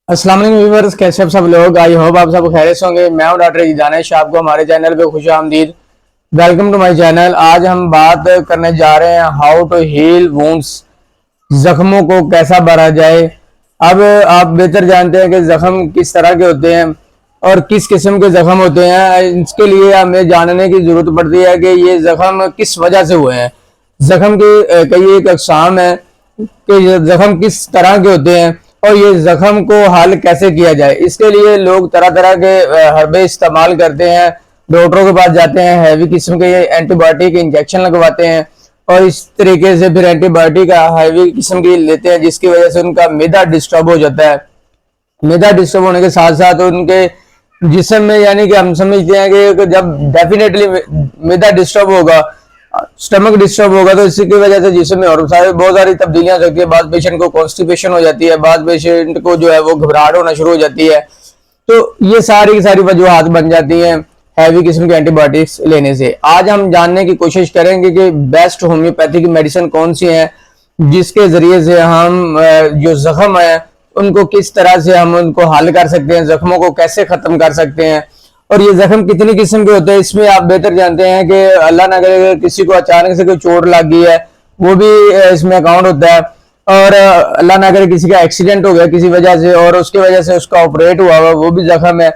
अस्सलाम वालेकुम व्यूअर्स, कैसे आप सब लोग। आई होप आप सब खैरियत से होंगे। मैं हूं डॉक्टर दानिश, आपको हमारे चैनल पे खुश आमदीद। Welcome to my channel. आज हम बात करने जा रहे हैं हाउ टू हील वुंड्स, जख्मों को कैसा भरा जाए। अब आप बेहतर जानते हैं कि जख्म किस तरह के होते हैं और किस किस्म के जख्म होते हैं। इसके लिए हमें जानने की जरूरत पड़ती है कि ये जख्म किस वजह से हुए हैं। जख्म के कई एक अकसाम है कि जख्म किस तरह के होते हैं और ये जख्म को हल कैसे किया जाए। इसके लिए लोग तरह तरह के हर्बे इस्तेमाल करते हैं, डॉक्टरों के पास जाते हैं, हैवी किस्म के एंटीबायोटिक इंजेक्शन लगवाते हैं और इस तरीके से फिर एंटीबायोटिक हैवी किस्म की लेते हैं, जिसकी वजह से उनका मैदा डिस्टर्ब हो जाता है। मैदा डिस्टर्ब होने के साथ साथ उनके जिस्म में, यानी कि हम समझते हैं कि जब डेफिनेटली मैदा डिस्टर्ब होगा, स्टमक डिस्टर्ब होगा, तो इसी की वजह से जिस्म में और सारे बहुत सारी तब्दीलियां हो सकती है। बाद पेशेंट को कॉन्स्टिपेशन हो जाती है, बाद पेशेंट को जो है वो घबराहट होना शुरू हो जाती है। तो ये सारी की सारी वजूहात बन जाती हैं हैवी किस्म के एंटीबायोटिक्स लेने से। आज हम जानने की कोशिश करेंगे कि बेस्ट होम्योपैथिक मेडिसिन कौन सी है, जिसके जरिए से हम जो जख्म है उनको किस तरह से हम उनको हल कर सकते हैं, जख्मों को कैसे खत्म कर सकते हैं। और ये जख्म कितनी किस्म के होते हैं, इसमें आप बेहतर जानते हैं कि अल्लाह ना करे किसी को अचानक से कोई चोट लग गई है, वो भी इसमें अकाउंट होता है। और अल्लाह ना करे किसी का एक्सीडेंट हो गया किसी वजह से और उसकी वजह से उसका ऑपरेट हुआ हुआ, वो भी जख्म है।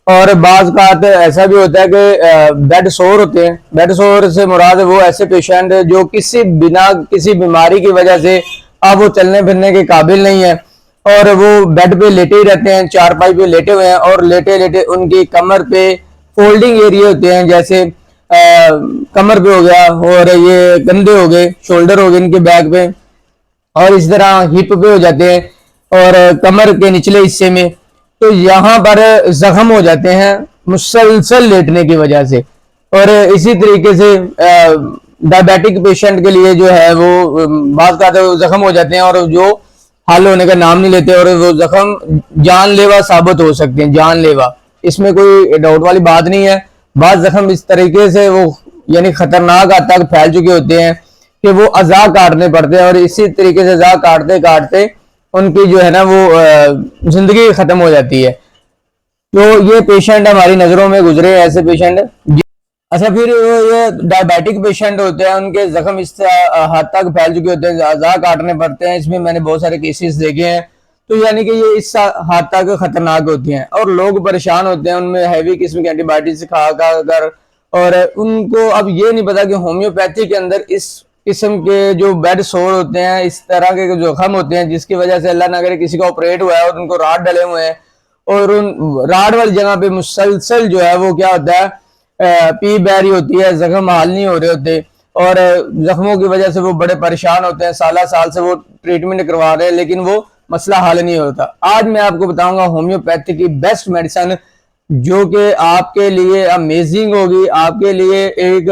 और बाज का ऐसा भी होता है कि बेड सोर होते हैं। बेड सोर से मुराद वो ऐसे पेशेंट जो किसी बीमारी की वजह से अब वो चलने फिरने के काबिल नहीं है और वो बेड पे लेटे ही रहते हैं, चारपाई पे लेटे हुए हैं और लेटे लेटे उनकी कमर पे फोल्डिंग एरिया होते हैं, जैसे कमर पे हो गया और ये कंधे हो गए, शोल्डर हो गए इनके बैक पे, और इस तरह हिप पे हो जाते हैं और कमर के निचले हिस्से में। तो यहाँ पर जख्म हो जाते हैं मुसलसल लेटने की वजह से। और इसी तरीके से डायबिटिक पेशेंट के लिए जो है वो बात का जख्म हो जाते हैं और जो हल होने का नाम नहीं लेते और वो जख्म जानलेवा साबित हो सकते हैं, जानलेवा। इसमें कोई डाउट वाली बात नहीं है। बाद जख्म इस तरीके से वो यानी खतरनाक हद तक फैल चुके होते हैं कि वो अज़ा काटने पड़ते हैं और इसी तरीके से अज़ा काटते काटते उनकी जो है ना वो जिंदगी खत्म हो जाती है। तो ये पेशेंट हमारी नजरों में गुजरे ऐसे पेशेंट। अच्छा, फिर ये डायबिटिक पेशेंट होते हैं, उनके जख्म इस हद तक फैल चुके होते हैं, अज़ा काटने पड़ते हैं। इसमें मैंने बहुत सारे केसेस देखे हैं। तो यानी कि ये इस हद तक खतरनाक होती हैं और लोग परेशान होते हैं उनमें हैवी किस्म के एंटीबायोटिक्स खा कर। और उनको अब ये नहीं पता कि होम्योपैथी के अंदर इस किस्म के जो बेड सोर होते हैं, इस तरह के जोखम होते हैं, जिसकी वजह से अल्लाह ना करे किसी का ऑपरेट हुआ है और उनको राड डले हुए हैं और उन राड वाली जगह पे मुसलसल जो है वो क्या होता है, पी बैरी होती है, जख्म हाल नहीं हो रहे होते और जख्मों की वजह से वो बड़े परेशान होते हैं। साल साल से वो ट्रीटमेंट करवा रहे हैं लेकिन वो मसला हल नहीं होता। आज मैं आपको बताऊंगा होम्योपैथी की बेस्ट मेडिसिन, जो कि आपके लिए अमेजिंग होगी, आपके लिए एक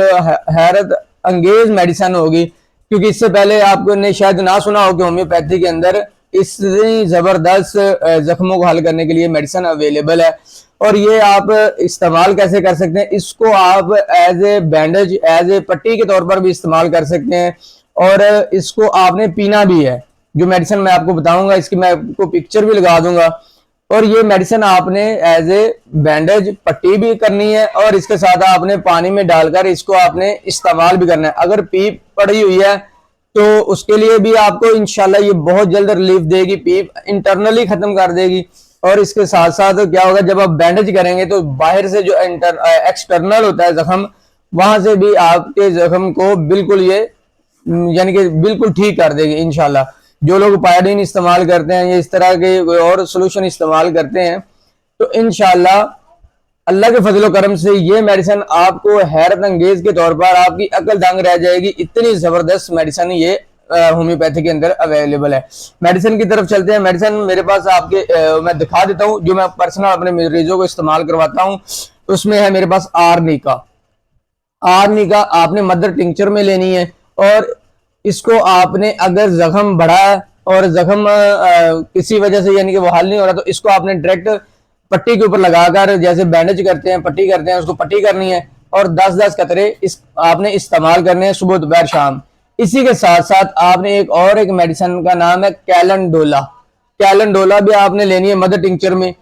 हैरत अंगेज मेडिसिन होगी। क्योंकि इससे पहले आपने शायद ना सुना हो कि होम्योपैथी के अंदर इतनी जबरदस्त जख्मों को हल करने के लिए मेडिसिन अवेलेबल है। और ये आप इस्तेमाल कैसे कर सकते हैं, इसको आप as a bandage, as a पट्टी के तौर पर भी इस्तेमाल कर सकते हैं और इसको आपने पीना भी है। जो मेडिसिन मैं आपको बताऊंगा इसकी मैं आपको पिक्चर भी लगा दूंगा। और ये मेडिसिन आपने एज ए बैंडेज पट्टी भी करनी है और इसके साथ आपने पानी में डालकर इसको आपने इस्तेमाल भी करना है। अगर पीप पड़ी हुई है तो उसके लिए भी आपको इंशाल्लाह ये बहुत जल्द रिलीफ देगी, पीप इंटरनली खत्म कर देगी। और इसके साथ साथ क्या होगा, जब आप बैंडेज करेंगे तो बाहर से जो एक्सटर्नल होता है जख्म, वहां से भी आपके जख्म को बिल्कुल ये यानी कि बिल्कुल ठीक कर देगी इंशाल्लाह। जो लोग पायोडीन इस्तेमाल करते हैं या इस तरह के और सोल्यूशन इस्तेमाल करते हैं, तो इंशाल्लाह अल्लाह के फजलो करम से ये मेडिसिन आपको हैरत अंगेज के तौर पर आपकी अकल दंग रह जाएगी। इतनी जबरदस्त मेडिसिन ये होम्योपैथी के अंदर अवेलेबल है। मेडिसिन की तरफ चलते हैं। मेडिसिन मेरे पास आपके मैं दिखा देता हूँ, जो मैं पर्सनल अपने मरीजों को इस्तेमाल करवाता हूँ। उसमें है मेरे पास आर्निका। आर्निका आपने मदर टिंचर में लेनी है और इसको आपने अगर जख्म बढ़ा है और जख्म किसी वजह से यानी कि वो हल नहीं हो रहा, तो इसको आपने डायरेक्ट पट्टी के ऊपर लगाकर, जैसे बैंडेज करते हैं पट्टी करते हैं, उसको पट्टी करनी है और 10-10 कतरे आपने इस्तेमाल करने हैं सुबह दोपहर शाम। इसी के साथ साथ आपने एक मेडिसिन का नाम है कैलेंडोला। कैलेंडोला भी आपने लेनी है मदर टिंचर में,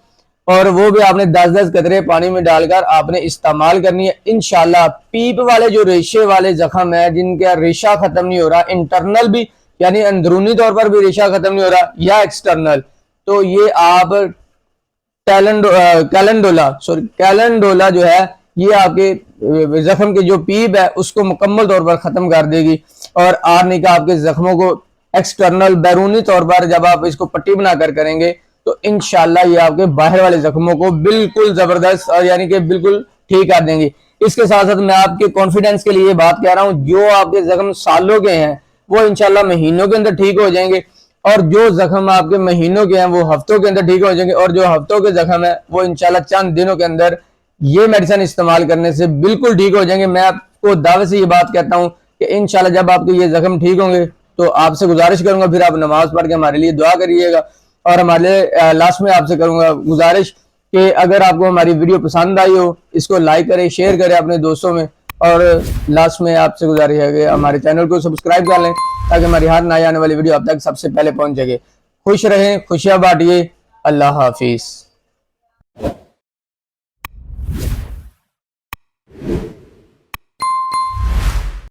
और वो भी आपने 10-10 कतरे पानी में डालकर आपने इस्तेमाल करनी है। इंशाल्लाह पीप वाले जो रेशे वाले जख्म है, जिनका रेशा खत्म नहीं हो रहा, इंटरनल भी यानी अंदरूनी तौर पर भी रेशा खत्म नहीं हो रहा या एक्सटर्नल, तो ये आप कैलेंडोला जो है ये आपके जख्म के जो पीप है उसको मुकम्मल तौर पर खत्म कर देगी। और आर्नी का आपके जख्मों को एक्सटर्नल बैरूनी तौर पर जब आप इसको पट्टी बनाकर करेंगे तो इंशाल्लाह ये आपके बाहर वाले जख्मों को बिल्कुल जबरदस्त और यानी कि बिल्कुल ठीक कर देंगे। इसके साथ साथ मैं आपके कॉन्फिडेंस के लिए बात कह रहा हूं, जो आपके जख्म सालों के हैं वो इंशाल्लाह महीनों के अंदर ठीक हो जाएंगे, और जो जख्म आपके महीनों के हैं वो हफ्तों के अंदर ठीक हो जाएंगे, और जो हफ्तों के जख्म है वो इंशाल्लाह चंद दिनों के अंदर ये मेडिसिन इस्तेमाल करने से बिल्कुल ठीक हो जाएंगे। मैं आपको दावे से ये बात कहता हूं कि इंशाल्लाह जब आपके ये जख्म ठीक होंगे तो आपसे गुजारिश करूंगा फिर आप नमाज पढ़ के हमारे लिए दुआ करिएगा। और हमारे लास्ट में आपसे करूंगा गुजारिश कि अगर आपको हमारी वीडियो पसंद आई हो, इसको लाइक करें, शेयर करें अपने दोस्तों में, और लास्ट में आपसे गुजारिश है कि हमारे चैनल को सब्सक्राइब कर लें ताकि हमारी हर नई आने वाली वीडियो आप तक सबसे पहले पहुंच सके। खुश रहें, खुशियां बांटिए। अल्लाह हाफिज।